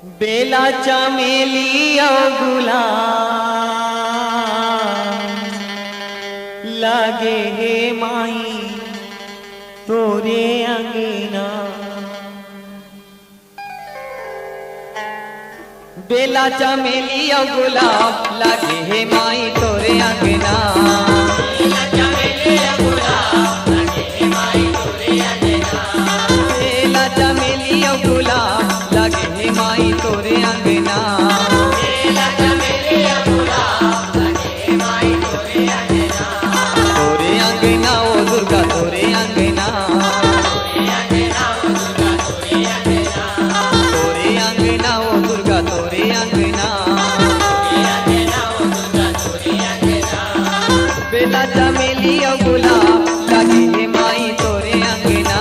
बेला चमेली और गुलाब लगे हे माई तोरे अंगना। बेला चमेली और गुलाब लगे हे माई तोरे अंगना। बेला चमेली और गुलाब लगे हे माई तोरे अंगना। तोरे अंगना ओ दुर्गा तोरे अंगना। तोरे अंगना ओ दुर्गा तोरे अंगना। बेला चमेली और गुलाब लगे हे माई तोरे अंगना।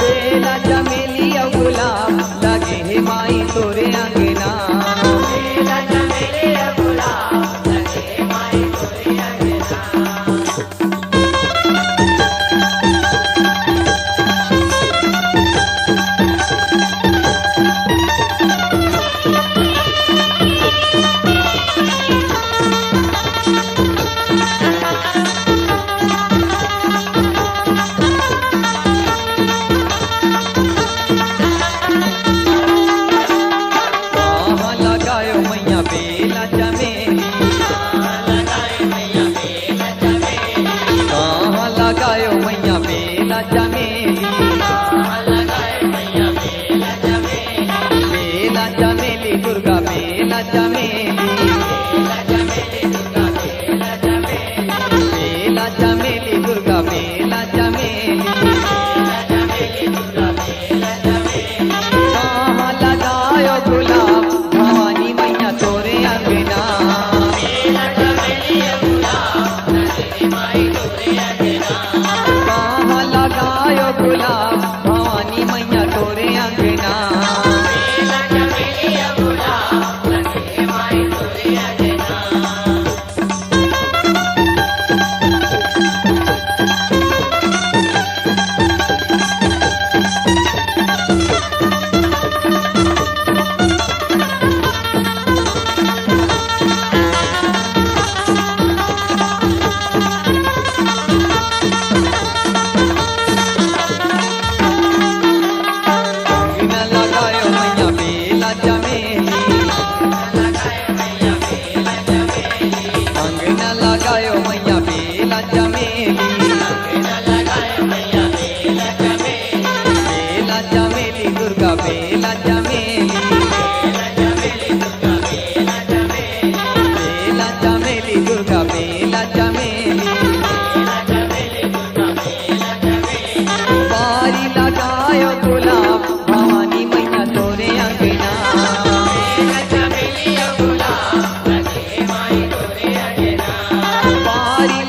बेला चमेली और गुलाब लगे हे माई तोरे अंगना। बेला चमेली कहाँ लगायो मैया बेला चमेली। बेला चमेली दुर्गा बेला चमेली। बेला चमेली दुर्गा बेला चमेली। कहाँ लगायो गुलाब भवानी मैया तोरे अंगना। कहाँ लगायो गुलाब भवानी मैया तोरे अंगना। अंगना लगायो मैया बेला चमेली। बेला चमेली दुर्गा बेला चमेली। बेला चमेली दुर्गा बेला चमेली। बारी लगायो गुलाब भवानी मैया तोरे अंगना। बारी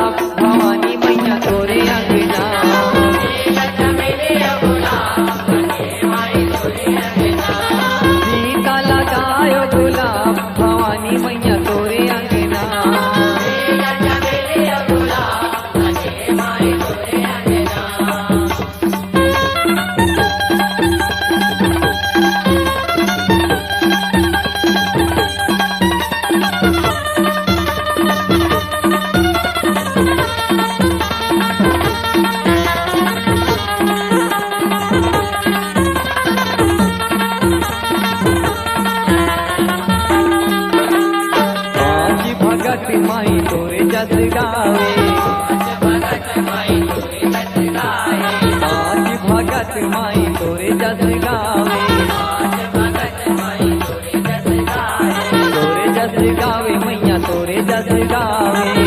गुलाब भवानी मैया तोरे अंगना सीता लगायो गुलाब भवानी मैया तोरे अंगना भगत माई तोरे जस गावे आज भगत माई तोरे जस गावे तोरे जस गावे मैया तोरे जस गावे